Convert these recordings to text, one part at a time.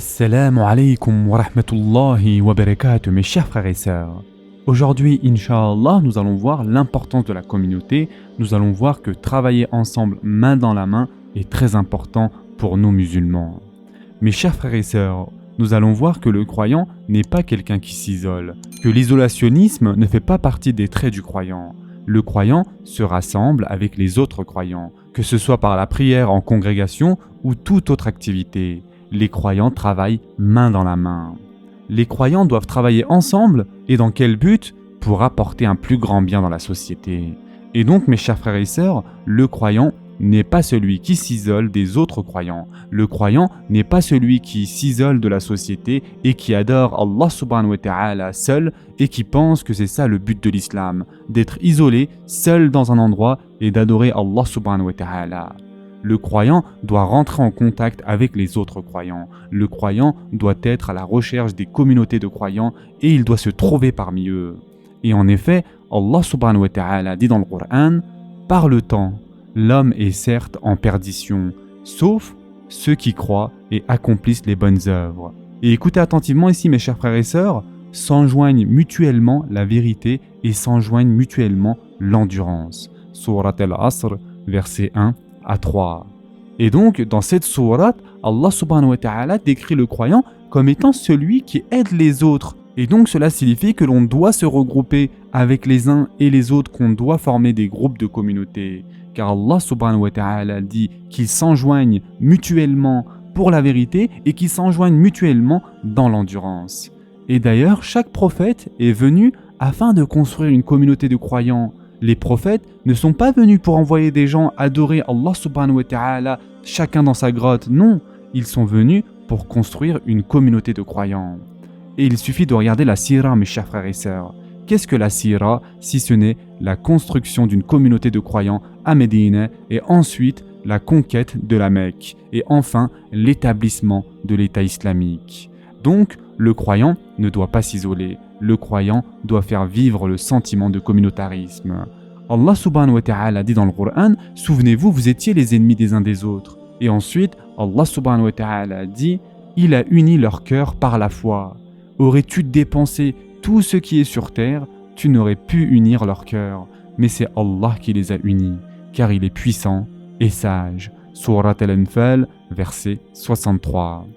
Assalamu alaikum wa rahmatullahi wa barakatuh, mes chers frères et sœurs. Aujourd'hui, Inch'Allah, nous allons voir l'importance de la communauté. Nous allons voir que travailler ensemble, main dans la main, est très important pour nous musulmans. Mes chers frères et sœurs, nous allons voir que le croyant n'est pas quelqu'un qui s'isole, que l'isolationnisme ne fait pas partie des traits du croyant. Le croyant se rassemble avec les autres croyants, que ce soit par la prière en congrégation ou toute autre activité. Les croyants travaillent main dans la main. Les croyants doivent travailler ensemble, et dans quel but? Pour apporter un plus grand bien dans la société. Et donc, mes chers frères et sœurs, le croyant n'est pas celui qui s'isole des autres croyants. Le croyant n'est pas celui qui s'isole de la société et qui adore Allah subhanahu wa ta'ala seul et qui pense que c'est ça le but de l'islam, d'être isolé, seul dans un endroit et d'adorer Allah subhanahu wa ta'ala. Le croyant doit rentrer en contact avec les autres croyants. Le croyant doit être à la recherche des communautés de croyants et il doit se trouver parmi eux. Et en effet, Allah subhanahu wa ta'ala dit dans le Coran, « Par le temps, l'homme est certes en perdition, sauf ceux qui croient et accomplissent les bonnes œuvres. » Et écoutez attentivement ici mes chers frères et sœurs, s'enjoignent mutuellement la vérité et s'enjoignent mutuellement l'endurance. Surat al-Asr, verset 1 à 3. Et donc, dans cette sourate, Allah subhanahu wa ta'ala décrit le croyant comme étant celui qui aide les autres. Et donc, cela signifie que l'on doit se regrouper avec les uns et les autres, qu'on doit former des groupes de communautés. Car Allah subhanahu wa ta'ala dit qu'ils s'enjoignent mutuellement pour la vérité et qu'ils s'enjoignent mutuellement dans l'endurance. Et d'ailleurs, chaque prophète est venu afin de construire une communauté de croyants. Les prophètes ne sont pas venus pour envoyer des gens adorer Allah subhanahu wa ta'ala, chacun dans sa grotte. Non, ils sont venus pour construire une communauté de croyants. Et il suffit de regarder la sira, mes chers frères et sœurs. Qu'est-ce que la sira, si ce n'est la construction d'une communauté de croyants à Médine et ensuite la conquête de la Mecque et enfin l'établissement de l'État islamique. Donc, le croyant ne doit pas s'isoler. Le croyant doit faire vivre le sentiment de communautarisme. Allah subhanahu wa ta'ala dit dans le Coran, « Souvenez-vous, vous étiez les ennemis des uns des autres. » Et ensuite, Allah subhanahu wa ta'ala dit, « Il a uni leur cœur par la foi. Aurais-tu dépensé tout ce qui est sur terre, tu n'aurais pu unir leur cœur. Mais c'est Allah qui les a unis, car il est puissant et sage. » Surat Al-Anfal, verset 63.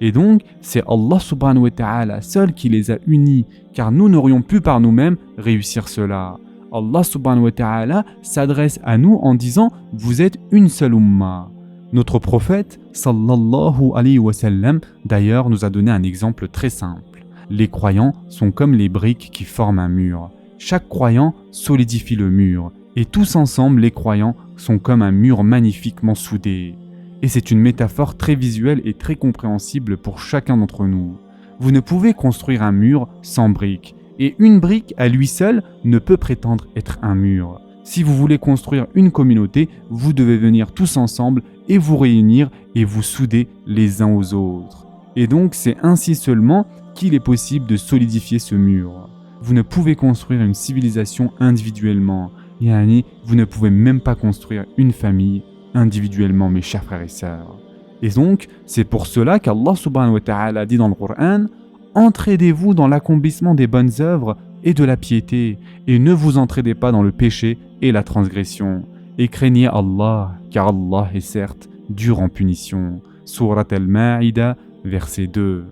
Et donc, c'est Allah subhanahu wa ta'ala seul qui les a unis, car nous n'aurions pu par nous-mêmes réussir cela. Allah subhanahu wa ta'ala s'adresse à nous en disant « Vous êtes une seule umma ». Notre prophète, sallallahu alayhi wa sallam, d'ailleurs nous a donné un exemple très simple. Les croyants sont comme les briques qui forment un mur. Chaque croyant solidifie le mur, et tous ensemble les croyants sont comme un mur magnifiquement soudé. Et c'est une métaphore très visuelle et très compréhensible pour chacun d'entre nous. Vous ne pouvez construire un mur sans briques, et une brique à lui seul ne peut prétendre être un mur. Si vous voulez construire une communauté, vous devez venir tous ensemble et vous réunir et vous souder les uns aux autres. Et donc c'est ainsi seulement qu'il est possible de solidifier ce mur. Vous ne pouvez construire une civilisation individuellement, yani vous ne pouvez même pas construire une famille individuellement, mes chers frères et sœurs. Et donc, c'est pour cela qu'Allah subhanahu wa ta'ala dit dans le Coran, « Entraidez-vous dans l'accomplissement des bonnes œuvres et de la piété, et ne vous entraidez pas dans le péché et la transgression. Et craignez Allah, car Allah est certes dur en punition. » Surat Al-Ma'ida, verset 2.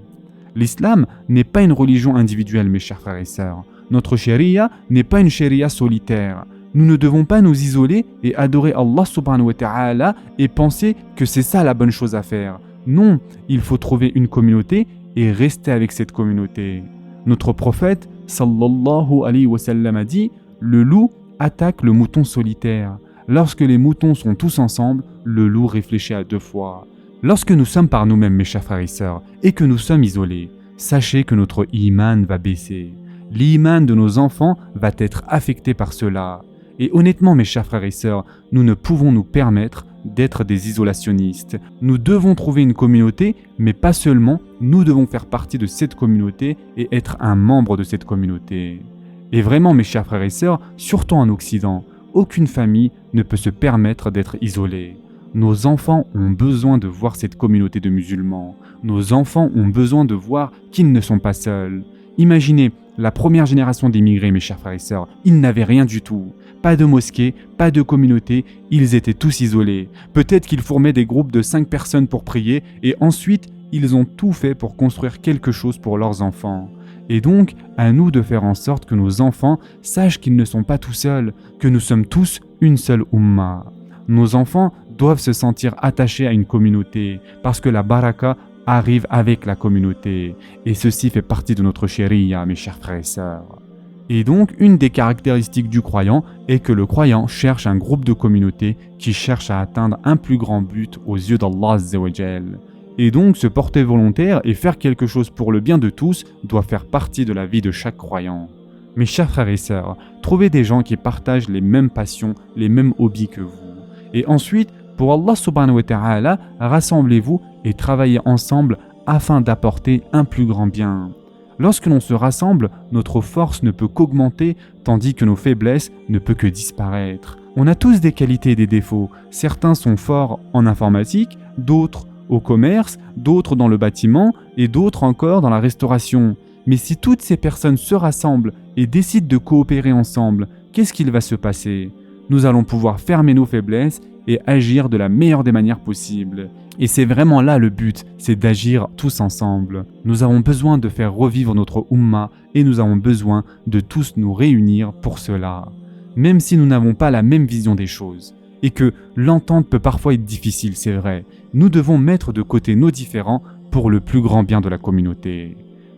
L'islam n'est pas une religion individuelle, mes chers frères et sœurs. Notre sharia n'est pas une sharia solitaire. Nous ne devons pas nous isoler et adorer Allah subhanahu wa ta'ala et penser que c'est ça la bonne chose à faire. Non, il faut trouver une communauté et rester avec cette communauté. Notre prophète, sallallahu alayhi wa sallam, a dit « Le loup attaque le mouton solitaire. Lorsque les moutons sont tous ensemble, le loup réfléchit à 2 fois. » Lorsque nous sommes par nous-mêmes, mes chers frères et sœurs, et que nous sommes isolés, sachez que notre iman va baisser. L'iman de nos enfants va être affecté par cela. Et honnêtement, mes chers frères et sœurs, nous ne pouvons nous permettre d'être des isolationnistes. Nous devons trouver une communauté, mais pas seulement, nous devons faire partie de cette communauté et être un membre de cette communauté. Et vraiment, mes chers frères et sœurs, surtout en Occident, aucune famille ne peut se permettre d'être isolée. Nos enfants ont besoin de voir cette communauté de musulmans. Nos enfants ont besoin de voir qu'ils ne sont pas seuls. Imaginez la première génération d'immigrés, mes chers frères et sœurs, ils n'avaient rien du tout. Pas de mosquée, pas de communauté, ils étaient tous isolés. Peut-être qu'ils formaient des groupes de 5 personnes pour prier et ensuite, ils ont tout fait pour construire quelque chose pour leurs enfants. Et donc, à nous de faire en sorte que nos enfants sachent qu'ils ne sont pas tout seuls, que nous sommes tous une seule umma. Nos enfants doivent se sentir attachés à une communauté parce que la baraka arrive avec la communauté. Et ceci fait partie de notre sharia, mes chers frères et sœurs. Et donc, une des caractéristiques du croyant est que le croyant cherche un groupe de communauté qui cherche à atteindre un plus grand but aux yeux d'Allah Azza wa Jal. Et donc, se porter volontaire et faire quelque chose pour le bien de tous doit faire partie de la vie de chaque croyant. Mes chers frères et sœurs, trouvez des gens qui partagent les mêmes passions, les mêmes hobbies que vous. Et ensuite, pour Allah subhanahu wa ta'ala, rassemblez-vous et travaillez ensemble afin d'apporter un plus grand bien. Lorsque l'on se rassemble, notre force ne peut qu'augmenter, tandis que nos faiblesses ne peuvent que disparaître. On a tous des qualités et des défauts. Certains sont forts en informatique, d'autres au commerce, d'autres dans le bâtiment et d'autres encore dans la restauration. Mais si toutes ces personnes se rassemblent et décident de coopérer ensemble, qu'est-ce qu'il va se passer ? Nous allons pouvoir fermer nos faiblesses et agir de la meilleure des manières possibles. Et c'est vraiment là le but, c'est d'agir tous ensemble. Nous avons besoin de faire revivre notre Ummah et nous avons besoin de tous nous réunir pour cela. Même si nous n'avons pas la même vision des choses, et que l'entente peut parfois être difficile, c'est vrai, nous devons mettre de côté nos différends pour le plus grand bien de la communauté.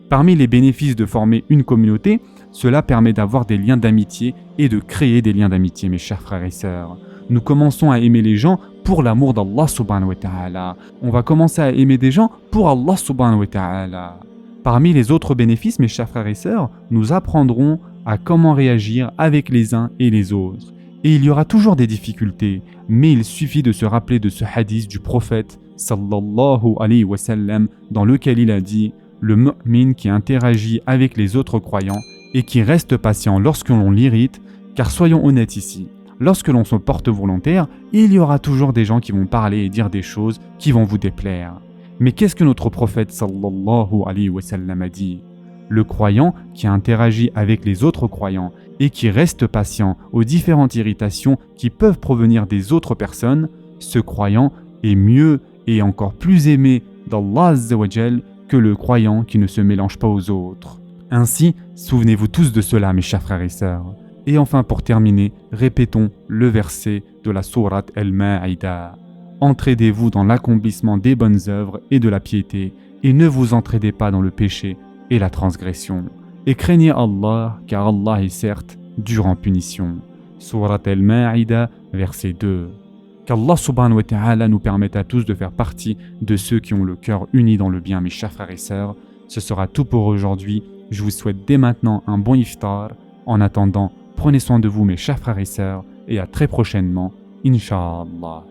Parmi les bénéfices de former une communauté, cela permet d'avoir des liens d'amitié et de créer des liens d'amitié, mes chers frères et sœurs. Nous commençons à aimer les gens pour l'amour d'Allah subhanahu wa ta'ala. On va commencer à aimer des gens pour Allah subhanahu wa ta'ala. Parmi les autres bénéfices, mes chers frères et sœurs, nous apprendrons à comment réagir avec les uns et les autres. Et il y aura toujours des difficultés, mais il suffit de se rappeler de ce hadith du prophète sallallahu alayhi wa sallam dans lequel il a dit « Le mu'min qui interagit avec les autres croyants et qui reste patient lorsque l'on l'irrite, car soyons honnêtes ici, lorsque l'on se porte volontaire, il y aura toujours des gens qui vont parler et dire des choses qui vont vous déplaire. Mais qu'est-ce que notre prophète sallallahu alayhi wa sallam a dit ? Le croyant qui interagit avec les autres croyants et qui reste patient aux différentes irritations qui peuvent provenir des autres personnes, ce croyant est mieux et encore plus aimé d'Allah Azza wa Jal que le croyant qui ne se mélange pas aux autres. Ainsi, souvenez-vous tous de cela, mes chers frères et sœurs. Et enfin, pour terminer, répétons le verset de la sourate Al-Ma'ida. Entraidez-vous dans l'accomplissement des bonnes œuvres et de la piété, et ne vous entraidez pas dans le péché et la transgression. Et craignez Allah, car Allah est certes dur en punition. Sourate Al-Ma'ida, verset 2. Qu'Allah subhanahu wa ta'ala nous permette à tous de faire partie de ceux qui ont le cœur uni dans le bien, mes chers frères et sœurs. Ce sera tout pour aujourd'hui. Je vous souhaite dès maintenant un bon iftar. En attendant, prenez soin de vous, mes chers frères et sœurs, et à très prochainement, Inch'Allah.